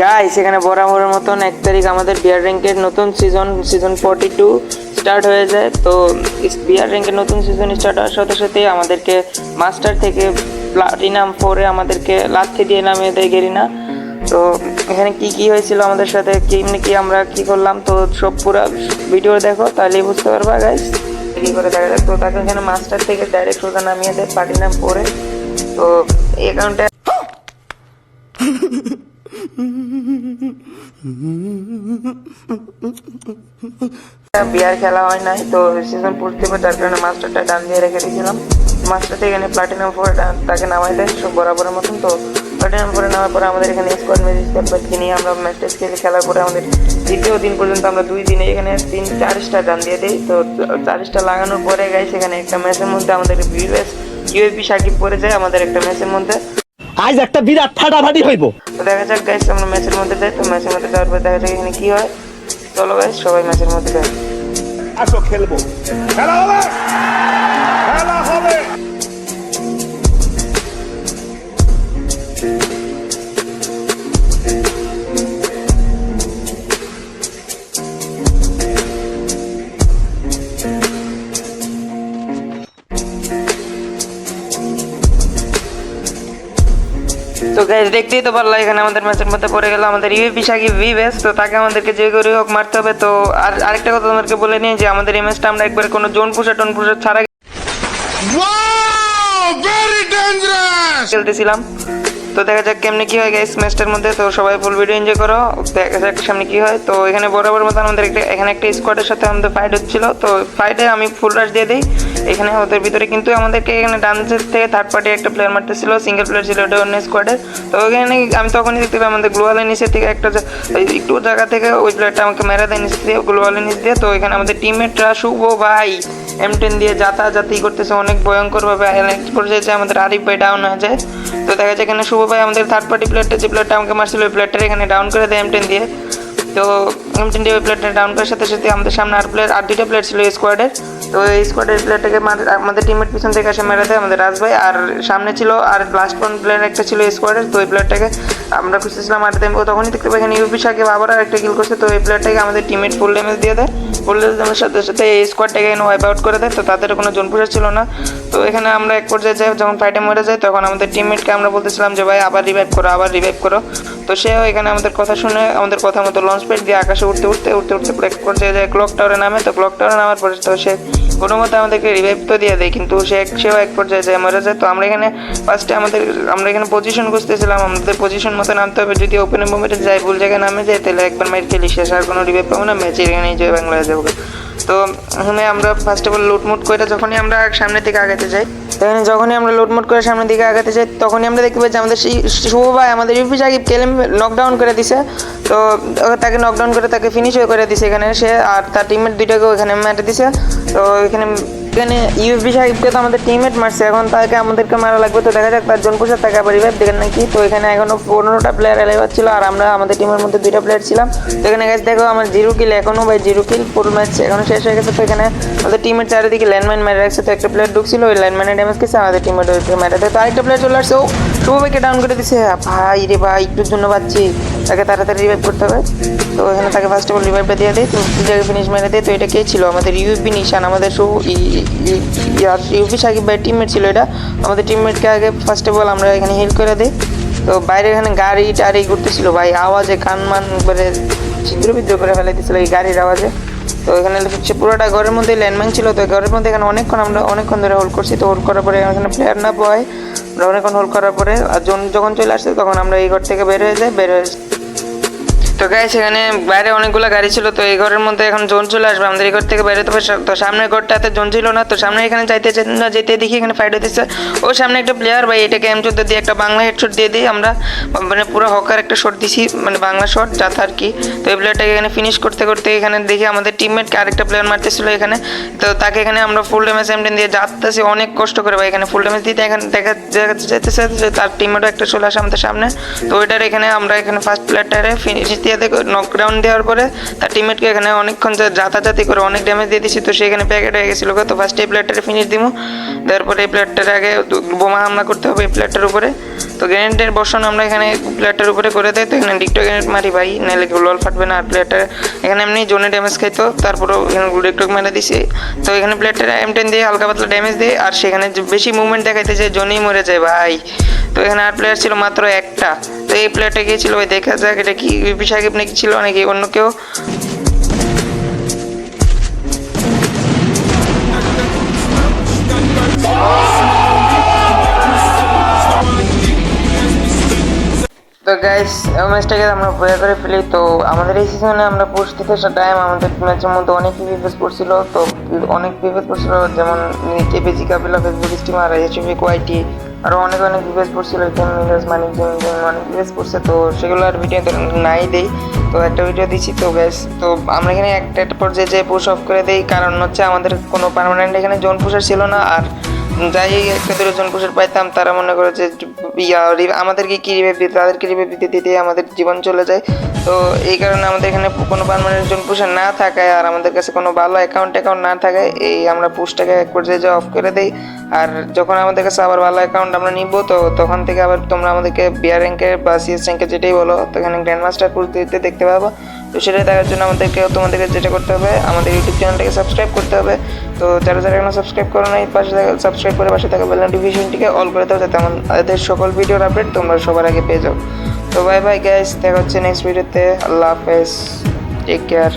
Guys এখানে বরাবরের মতন 1 তারিখ আমাদের বিয়ার র্যাঙ্কের নতুন সিজন 42 স্টার্ট হয়ে যায়। তো বিয়ার র্যাঙ্কের নতুন সিজন স্টার্ট হওয়ার সাথে সাথে আমাদেরকে মাস্টার থেকে প্লাটিনাম 4-এ আমাদেরকে লাথি দিয়ে নামিয়ে দেয় গেরিনা। তো এখানে কি কি হয়েছিল আমাদের সাথে, কি আমরা কি করলাম, তো সব পুরো ভিডিও দেখো তাহলেই বুঝতে পারবা গাইস কি করে দেখা যায়। তো তাকে এখানে মাস্টার থেকে ডাইরেক্ট সোজা নামিয়ে দেয় প্লাটিনাম 4-এ। তো এই অ্যাকাউন্টে বিয়ার খেলা হয় নাই, তো সিজন পড়তে যার কারণে মাস্টারটা ডান দিয়ে রেখে দিয়েছিলাম। মাস্টার থেকে এখানে প্লাটিনাম 4 তাকে নামাই দেয় সব বরাবরের মতন। তো প্লাটিনাম 4 নামার পরে আমাদের এখানে স্কোয়াড ম্যাচ নিয়ে আমরা ম্যাচ টেস্ট খেলার পরে আমাদের দ্বিতীয় দিন পর্যন্ত আমরা 2 দিনে এখানে 3-4 স্টার ডান দিয়ে দিই। তো 4 স্টার লাগানোর পরে গাইস এখানে একটা ম্যাচের মধ্যে আমাদের ইউএপি সাকিব পড়ে যায় আমাদের একটা ম্যাচের মধ্যে। আজ একটা বিরাট ফাটাফাটি হইব। তো দেখা যাক গাইস আমরা ম্যাচের মধ্যে যাই। তো ম্যাচের মধ্যে যাওয়ার পর দেখা যাক এখানে কি হয়। চলো গাইস সবাই ম্যাচের মধ্যে যাই। আসো খেলবো, খেলা হবে, খেলা হবে। তো গাইস দেখতেই তো পারলা এখানে আমাদের ম্যাচের মধ্যে পড়ে গেল আমাদের ইউএপি সাকিব ভিভেস। তো তাকে আমাদেরকে যে করে হোক মারতে হবে। তো আর আরেকটা কথা তোমাদেরকে বলে নিই যে আমাদের এই ম্যাচটা আমরা একবারে কোনো জোন পুষা ছাড়া খেলতেছিলাম। তো দেখা যাক কেমনে কি হয় গাইস ম্যাচটার মধ্যে। তো সবাই ফুল ভিডিও এনজয় করো, দেখা যাক সামনে কি হয়। তো এখানে বরাবর মতো আমাদের এখানে একটা স্কোয়াডের সাথে আমাদের ফাইট হচ্ছিল। তো ফাইটে আমি ফুল রাশ দিয়ে দিই এখানে ওদের ভিতরে, কিন্তু আমাদেরকে এখানে ডান থেকে থার্ড পার্টি একটা প্লেয়ার মারতেছিল, সিঙ্গেল প্লেয়ার ছিল ওটা অন্য স্কোয়াডের। তো ওখানে আমি তখনই দেখতে পাই আমাদের গ্লোয়ালের নিচে থেকে একটা একটু জায়গা থেকে ওই প্লেয়ারটা আমাকে মেরা দেয় নিচ দিয়ে, গ্লোয়ালের নিচ দিয়ে। তো এখানে আমাদের টিমমেটরা শুভ ভাই M10 দিয়ে যাতায়াতি করতেছে অনেক ভয়ঙ্করভাবে। পর্যায়ে আমাদের আরিফ ভাই ডাউন হয়ে যায়। তো দেখা যায় এখানে শুভ ভাই আমাদের থার্ড পার্টি প্লেয়ারটা যে প্লেয়ারটা আমাকে মারছিল ওই প্লেয়ারটা এখানে ডাউন করে দেয় M10 দিয়ে। তো M10 দিয়ে ওই প্লেয়ারটা ডাউন করার সাথে সাথে আমাদের সামনে আর দুইটা প্লেয়ার ছিল স্কোয়াডের। তো এই স্কোয়াডের প্লেয়ারটাকে আমাদের টিমমেট পিছন থেকে এসে মেরে দেয় আমাদের রাজ ভাই। আর সামনে ছিল আর লাস্ট ওয়ান প্লেয়ার একটা ছিল স্কোয়াডের। তো এই প্লেয়ারটাকে আমরা খুঁজতেছিলাম আর তখনই দেখতে পাই এখানে ইউপি সাকিব আবার আর একটা কিল করছে। তো এই প্লেয়ারটাকে আমাদের টিমমেট ফুল ড্যামেজ দিয়ে দেয়। ফুল ড্যামেজের সাথে সাথে এই স্কোয়াডটাকে এখানে ওয়াইপ আউট করে দেয়। তো তাদের কোনো জোন পুষার ছিল না। তো এখানে আমরা এক পর্যায়ে যাই, যখন ফাইটে মরে যায় তখন আমাদের টিমমেটকে আমরা বলতেছিলাম যে ভাই আবার রিভাইভ করো। তো সেও এখানে আমাদের কথা শুনে আমাদের কথা মতো লঞ্চ প্যাড দিয়ে আকাশে উঠতে এক পর্যায়ে যায় ক্লক টাওয়ারে নামে। তো ক্লক টাওয়ারে নামার পরে তো সে কোনো মতো আমাদেরকে রিভাইভ তো দিয়ে দেয়, কিন্তু সেও এক পর্যায়ে যায় মরে যায়। তো আমরা এখানে ফার্স্টে আমরা এখানে পজিশন খুঁজতেছিলাম, আমাদের পজিশন মতো নামতে হবে। যদি ওপেন মুভমেন্টে যাই ভুল জায়গায় নামে যায় তাহলে একবার মাইর খেলি শেষ, আর কোনো রিভাইভ পাবো না, ম্যাচের এখানেই জয় বাংলা হয়ে যাবো। তো এখানে আমরা ফার্স্ট অফ অল লুটমুট করে যখনই আমরা সামনের দিকে আগাতে যাই, এখানে যখনই আমরা লুটমুট করে সামনের দিকে আগাতে যাই তখনই আমরা দেখতে পাই যে আমাদের শুভ ভাই আমাদের ইউপি সাকিব কেলেম নকডাউন করে দিছে। তো তাকে নকডাউন করে তাকে ফিনিশ করে দিছে এখানে সে, আর তার টিমমেট দুইটাকেও এখানে মেরে দিছে। তো এখানে ইউপি সাকিবকে তো আমাদের টিমমেট মারছে, এখন তাকে আমাদেরকে মারা লাগবে। তো দেখা যাক তার জন পোষার তাকে আবার রিভাইভ দেখেন নাকি। তো এখানে এখনো 15টা প্লেয়ার এলাইভার ছিল আর আমরা আমাদের টিমের মধ্যে 2টা প্লেয়ার ছিলাম। তো এখানে গাইস দেখো আমার 0 কিল, এখনো ভাই 0 কিল, পুরো ম্যাচ এখনো শেষ হয়ে গেছে। তো এখানে আমাদের টিমের চারিদিকে ল্যান্ডমাইন মেরে রাখছে। তো একটা প্লেয়ার ঢুকছিল, ওই ল্যান্ডমাইনের ড্যামেজ খেয়েছে, আমাদের টিমের মেরে দেয়। তো আরেকটা প্লেয়ার চলে আসছে, ও শুভ ভাইকে ডাউন করে দিছে। ভাই রে ভাই একটুর জন্য পাচ্ছি, তাকে তাড়াতাড়ি রিভাইভ করতে হবে। তো এখানে তাকে ফার্স্ট অফ অল রিভাইভটা দিয়ে দেয়। তো জায়গায় ফিনিশ মেরে দেয়। তো এটা কে ছিল আমাদের ইউপি নিশান, আমাদের ইউপি সাকিব ভাই টিমমেট ছিল এটা। আমাদের টিমমেটকে আগে ফার্স্ট অফ অল আমরা এখানে হেল্প করে দিই। তো বাইরে এখানে গাড়ি টাড়ি ঘুরতেছিল ভাই, আওয়াজে কান মান করে ছিদ্র বিদ্র করে ফেলে দিচ্ছিল এই গাড়ির আওয়াজে। তো এখানে পুরোটা ঘরের মধ্যে ল্যান্ডমাইন ছিল। তো ঘরের মধ্যে এখানে আমরা অনেকক্ষণ ধরে হোল্ড করছি। তো হোল্ড করার পরে এখানে প্লেয়ার না পাওয়ায় আমরা অনেকক্ষণ হোল্ড করার পরে আর যখন চলে আসছে তখন আমরা এই ঘর থেকে বের হয়ে যাই। তো গাইস এখানে বাইরে অনেকগুলো গাড়ি ছিল। তো এই ঘরের মধ্যে এখন জোন চলে আসবে, আমাদের এই ঘর থেকে বাইরে তো সামনের ঘরটাতে জোন ছিল না। তো সামনে এখানে যেতে দেখি এখানে ফাইট হতেছে। ও সামনে একটা প্লেয়ার ভাই, এটাকে M14 দিয়ে একটা বাংলা হেডশট দিয়ে দিই আমরা, মানে পুরো হকার একটা শট দিছি, মানে বাংলা শট যাতে আর কি। তো এই প্লেয়ারটাকে এখানে ফিনিশ করতে এখানে দেখি আমাদের টিমমেটকে আরেকটা প্লেয়ার মারতেছিল এখানে। তো তাকে এখানে আমরা ফুল ড্যামেজ M10 দিয়ে যাচ্তেছি অনেক কষ্ট করে ভাই, এখানে ফুল ড্যামেজ দিতে এখানে দেখা যেতেছে তার টিমমেটও একটা চলে আসে আমাদের সামনে। তো ওইটার এখানে আমরা এখানে ফার্স্ট প্লেয়ারটারে ফিনিশ ইয়াতে নকডাউন দেওয়ার পরে তার টিমমেটকে এখানে অনেকক্ষণ যাতাযাতি করে অনেক ড্যামেজ দিয়ে দিছি, তো সেখানে প্যাকেট হয়ে গেছিলো। তো ফার্স্টে এই প্লেয়ারটারে ফিনিশ দিব, তারপরে এই প্লেয়ারটার আগে বোমা হামলা করতে হবে এই প্লেয়ারটার উপরে। তো গ্রেনেডের বর্ষণ আমরা এখানে প্লেয়ারটার উপরে করে দেয়, তো এখানে ডিক্টো গ্রেনেড মারি ভাই, নাহলে লল ফাটবে না। আর প্লেয়ারটা এখানে এমনি জোনে ড্যামেজ খাইতো, তারপরেও এখানে ডিক্টো মেরে দিছি। তো এখানে প্লেয়ারটার M10 দিয়ে হালকা পাতলা ড্যামেজ দেয়, আর সেখানে বেশি মুভমেন্ট দেখাইতে যায় জোনেই মরে যায় ভাই। তো এখানে আর প্লেয়ার ছিল মাত্র একটা, তো এই প্লেয়ারটা গিয়েছিল ভাই, দেখা যাক এটা কি ইউপি সাকিব নাকি ছিল নাকি অন্য কেউ। তো গাইস ম্যাচটাকে আমরা বয়া করে ফেলি। তো আমাদের এই সিজনে আমরা পোস্ট দিতে আসা টাইম আমাদের ম্যাচের মধ্যে অনেক পিভিএস পড়ছিল, তো অনেক পিভিএস পড়ছিল, যেমন KPG Kapila, Facebook steamer, HP কোয়াইটি, আরও অনেক পিভিএস পড়ছিল, মিরাজ মানিক অনেক পিভিএস পড়ছে। তো সেগুলো আর ভিডিও নাই দেই, তো একটা ভিডিও দিচ্ছি। তো গ্যাস তো আমরা এখানে একটা পর্যায়ে যে পুশ অফ করে দেই, কারণ হচ্ছে আমাদের কোনো পার্মানেন্ট এখানে জোন পুষার ছিল না। আর যাই একটা দুটো জন পুষার পাইতাম, তারা মনে করে যে আমাদেরকে কি রিভাইভ দিতে, তাদেরকে রিভাইভ দিতে দিতে আমাদের জীবন চলে যায়। তো এই কারণে আমাদের এখানে কোনো পার্মানেন্ট জন পুষার না থাকায়, আর আমাদের কাছে কোনো ভালো অ্যাকাউন্ট না থাকায়, এই আমরা পুশটাকে এক পর্যায়ে যে অফ করে দেই। আর যখন আমাদের কাছে আবার ভালো অ্যাকাউন্ট আমরা নিব, তো তখন থেকে আবার তোমরা আমাদেরকে বিআর র্যাঙ্কের বা সিএস র্যাঙ্কের যেটাই বলো, তো এখানে গ্র্যান্ড মাস্টার পুশ দিতে দেখতে পাবো। তো সেটা দেখার জন্য তোমাদেরকে যেটা করতে হবে, আমাদের ইউটিউব চ্যানেলটাকে সাবস্ক্রাইব করতে হবে। তো যারা যারা এখনো সাবস্ক্রাইব করো নাই, পাশে সাবস্ক্রাইব করে পাশে থাকা বেল নোটিফিকেশনটিকে অল করে দাও, যাতে আমাদের সকল ভিডিওর আপডেট তোমরা সবার আগে পেয়ে যাও। তো বাই বাই গাইস, দেখা হচ্ছে নেক্সট ভিডিওতে। আল্লাহ হাফেজ, টেক কেয়ার।